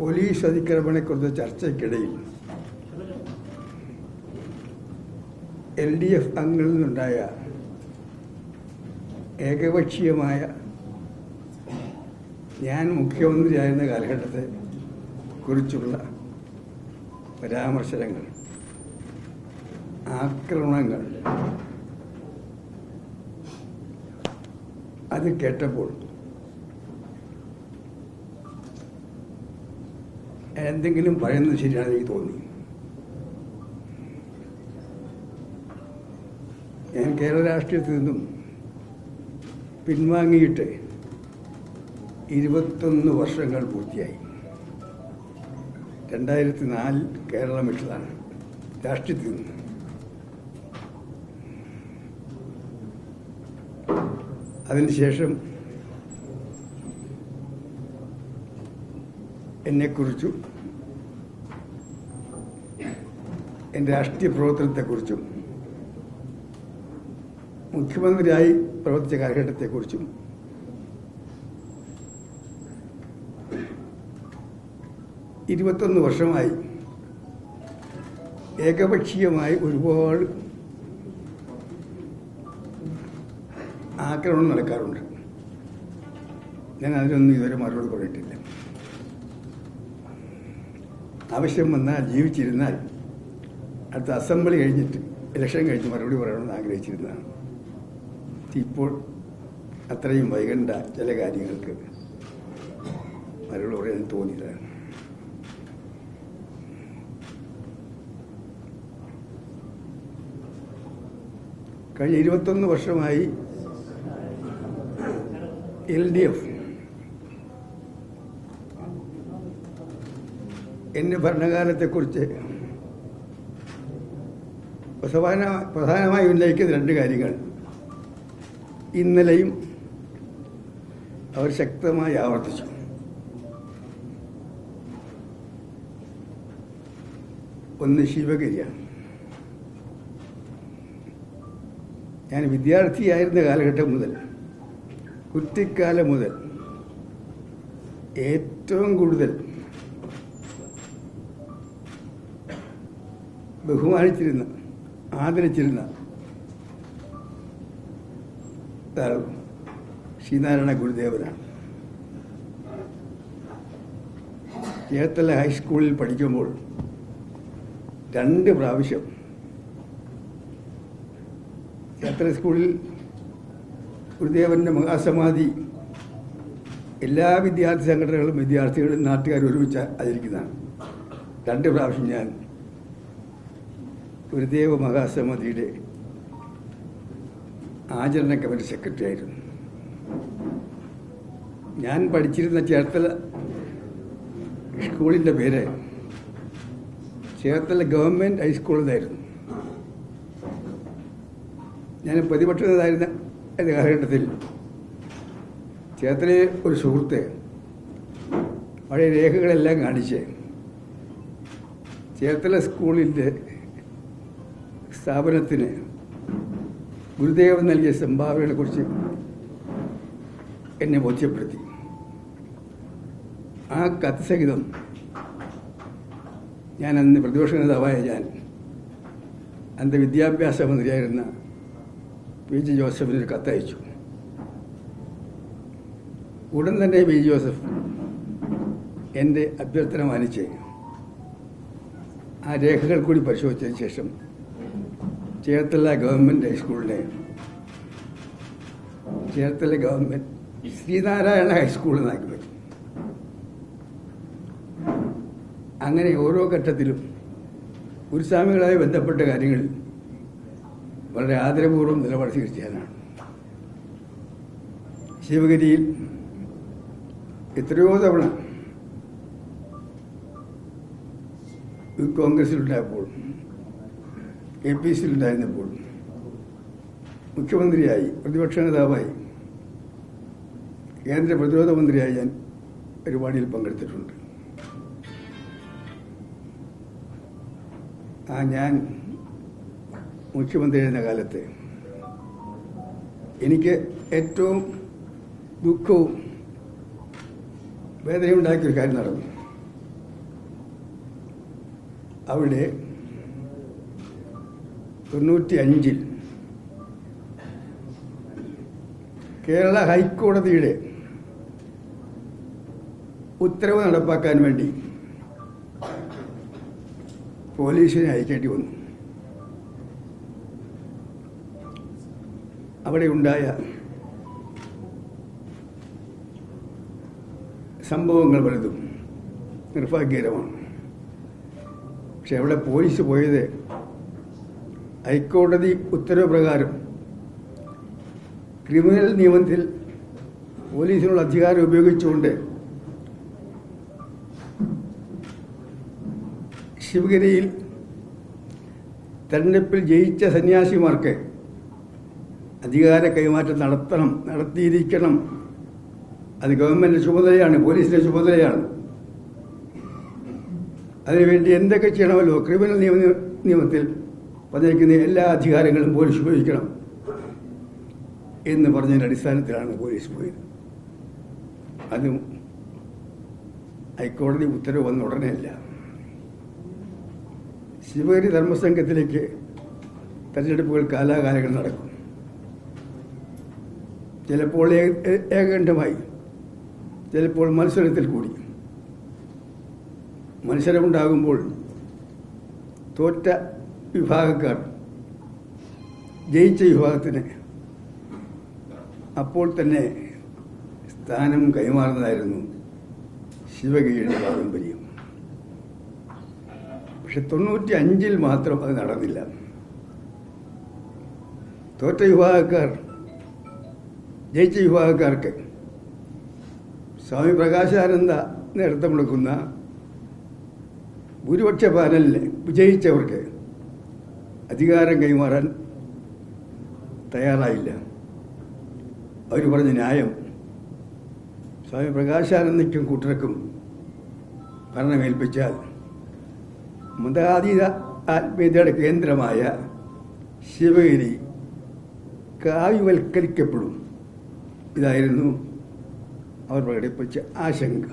Police അതിക്രമണത്തെക്കുറിച്ച് ചർച്ചയ്ക്കിടയിൽ LDF അംഗങ്ങളിൽ നിന്നുണ്ടായ ഏകപക്ഷീയമായ ഞാൻ മുഖ്യമന്ത്രിയായിരുന്ന കാലഘട്ടത്തെ കുറിച്ചുള്ള പരാമർശനങ്ങൾ, ആക്രമണങ്ങൾ അത് കേട്ടപ്പോൾ എന്തെങ്കിലും പറയുന്നത് ശരിയാണെന്ന് എനിക്ക് തോന്നി. ഞാൻ കേരള രാഷ്ട്രീയത്തിൽ നിന്നും പിൻവാങ്ങിയിട്ട് 21 വർഷങ്ങൾ പൂർത്തിയായി. 2004 കേരളം വിട്ടതാണ് രാഷ്ട്രീയത്തിൽ നിന്ന്. അതിനുശേഷം എന്നെക്കുറിച്ചും എൻ്റെ രാഷ്ട്രീയ പ്രവർത്തനത്തെക്കുറിച്ചും മുഖ്യമന്ത്രിയായി പ്രവർത്തിച്ച കാലഘട്ടത്തെക്കുറിച്ചും വർഷമായി ഏകപക്ഷീയമായി ഒരുപാട് ആക്രമണം നടക്കാറുണ്ട്. ഞാൻ അതിനൊന്നും ഇതുവരെ മറുപടി പറഞ്ഞിട്ടില്ല. ആവശ്യം വന്നാൽ ജീവിച്ചിരുന്നാൽ അടുത്ത അസംബ്ലി കഴിഞ്ഞിട്ട് ഇലക്ഷൻ കഴിഞ്ഞ് മറുപടി പറയണമെന്ന് ആഗ്രഹിച്ചിരുന്നതാണ്. ഇപ്പോൾ അത്രയും വൈകണ്ട ചില കാര്യങ്ങൾക്ക് മറുപടി പറയാൻ തോന്നിയതാണ്. കഴിഞ്ഞ 21 വർഷമായി LDF എൻ്റെ ഭരണകാലത്തെക്കുറിച്ച് പ്രധാനമായി ഉന്നയിക്കുന്ന 2 കാര്യങ്ങൾ ഇന്നലെയും അവർ ശക്തമായി ആവർത്തിച്ചു. ഒന്ന് ശിവഗിരിയാണ്. ഞാൻ വിദ്യാർത്ഥിയായിരുന്ന കാലഘട്ടം മുതൽ, കുട്ടിക്കാലം മുതൽ ഏറ്റവും കൂടുതൽ ബഹുമാനിച്ചിരുന്ന, ആദരിച്ചിരുന്ന ശ്രീനാരായണ ഗുരുദേവനാണ്. ചേർത്തല ഹൈസ്കൂളിൽ പഠിക്കുമ്പോൾ 2 പ്രാവശ്യം ചേർത്തല സ്കൂളിൽ ഗുരുദേവൻ്റെ മഹാസമാധി എല്ലാ വിദ്യാർത്ഥി സംഘടനകളും വിദ്യാർത്ഥികളും നാട്ടുകാരും ഒരുമിച്ച് ആചരിക്കുന്നതാണ്. 2 പ്രാവശ്യം ഞാൻ ഗുരുദേവ മഹാസമാധിയുടെ ആചരണ കമ്മിറ്റി സെക്രട്ടറി ആയിരുന്നു. ഞാൻ പഠിച്ചിരുന്ന ചേർത്തല സ്കൂളിൻ്റെ പേര് ചേർത്തല ഗവൺമെൻറ് ഹൈസ്കൂൾ എന്നായിരുന്നു. ഞാൻ പ്രതിപക്ഷ നേതായിരുന്ന കാലഘട്ടത്തിൽ ചേർത്തലയിലെ ഒരു സുഹൃത്ത് പഴയ രേഖകളെല്ലാം കാണിച്ച് ചേർത്തല സ്കൂളിൻ്റെ സ്ഥാപനത്തിന് ഗുരുദേവൻ നൽകിയ സംഭാവനകളെക്കുറിച്ച് എന്നെ ബോധ്യപ്പെടുത്തി. ആ കത്ത് സഹിതം ഞാൻ അന്ന് പ്രതിപക്ഷ നേതാവായ ഞാൻ അന്ന് വിദ്യാഭ്യാസ മന്ത്രിയായിരുന്ന PG ജോസഫിനൊരു കത്തയച്ചു. ഉടൻ തന്നെ PG ജോസഫ് എൻ്റെ അഭ്യർത്ഥന മാനിച്ച് ആ രേഖകൾ കൂടി പരിശോധിച്ചതിന് ശേഷം ചേർത്തല ഗവൺമെൻറ് ഹൈസ്കൂളിനെ ചേർത്തല ഗവൺമെൻറ് ശ്രീനാരായണ ഹൈസ്കൂൾ എന്നാക്കി പറ്റും. അങ്ങനെ ഓരോ ഘട്ടത്തിലും ഗുരുസ്വാമികളായി ബന്ധപ്പെട്ട കാര്യങ്ങളിൽ വളരെ ആദരപൂർവ്വം നിലപാട് സ്വീകരിച്ചതാണ്. ശിവഗിരിയിൽ എത്രയോ തവണ യൂത്ത് കോൺഗ്രസിലുണ്ടായപ്പോൾ, APCയിലുണ്ടായിരുന്നപ്പോൾ, മുഖ്യമന്ത്രിയായി, പ്രതിപക്ഷ നേതാവായി, കേന്ദ്ര പ്രതിരോധ മന്ത്രിയായി ഞാൻ പരിപാടിയിൽ പങ്കെടുത്തിട്ടുണ്ട്. ഞാൻ മുഖ്യമന്ത്രിയായിരുന്ന കാലത്ത് എനിക്ക് ഏറ്റവും ദുഃഖവും വേദനയുണ്ടാക്കിയൊരു കാര്യം നടന്നു. അവിടെ 95 കേരള ഹൈക്കോടതിയുടെ ഉത്തരവ് നടപ്പാക്കാൻ വേണ്ടി പോലീസിനെ അയക്കേണ്ടി വന്നു. അവിടെ ഉണ്ടായ സംഭവങ്ങൾ പലതും നിർഭാഗ്യകരമാണ്. പക്ഷെ അവിടെ പോലീസ് പോയത് ഹൈക്കോടതി ഉത്തരവ് പ്രകാരം ക്രിമിനൽ നിയമത്തിൽ പോലീസിനുള്ള അധികാരം ഉപയോഗിച്ചുകൊണ്ട് ശിവഗിരിയിൽ തെരഞ്ഞെടുപ്പിൽ ജയിച്ച സന്യാസിമാർക്ക് അധികാര കൈമാറ്റം നടത്തിയിരിക്കണം. അത് ഗവൺമെൻറ് ചുമതലയാണ്, പോലീസിൻ്റെ ചുമതലയാണ്. അതിനുവേണ്ടി എന്തൊക്കെ ചെയ്യണമല്ലോ ക്രിമിനൽ നിയമത്തിൽ പറഞ്ഞിരിക്കുന്ന എല്ലാ അധികാരങ്ങളും പോലീസ് ഉപയോഗിക്കണം എന്ന് പറഞ്ഞതിൻ്റെ അടിസ്ഥാനത്തിലാണ് പോലീസ് പോയത്. അതും ഹൈക്കോടതി ഉത്തരവ് വന്ന ഉടനെയല്ല. ശിവഗിരി ധർമ്മസംഘത്തിലേക്ക് തെരഞ്ഞെടുപ്പുകൾ കാലാകാലങ്ങൾ നടക്കും. ചിലപ്പോൾ ഏകകണ്ഠമായി, ചിലപ്പോൾ മത്സരത്തിൽ കൂടി. മത്സരമുണ്ടാകുമ്പോൾ തോറ്റ വിഭാഗക്കാർ ജയിച്ച വിഭാഗത്തിന് അപ്പോൾ തന്നെ സ്ഥാനം കൈമാറുന്നതായിരുന്നു ശിവഗിരിയുടെ പാരമ്പര്യം. പക്ഷെ 95 മാത്രം അത് നടന്നില്ല. തോറ്റ വിഭാഗക്കാർ ജയിച്ച വിഭാഗക്കാർക്ക് സ്വാമി പ്രകാശാനന്ദ നേതൃത്വം കൊടുക്കുന്ന ഭൂരിപക്ഷ പാനലിൽ വിജയിച്ചവർക്ക് അധികാരം കൈമാറാൻ തയ്യാറായില്ല. അവർ പറഞ്ഞ ന്യായം സ്വാമി പ്രകാശാനന്ദയ്ക്കും കൂട്ടർക്കും ഭരണമേൽപ്പിച്ചാൽ മതാതീത ആത്മീയതയുടെ കേന്ദ്രമായ ശിവഗിരി കാവ്യവൽക്കരിക്കപ്പെടും. ഇതായിരുന്നു അവർ പ്രകടിപ്പിച്ച ആശങ്ക.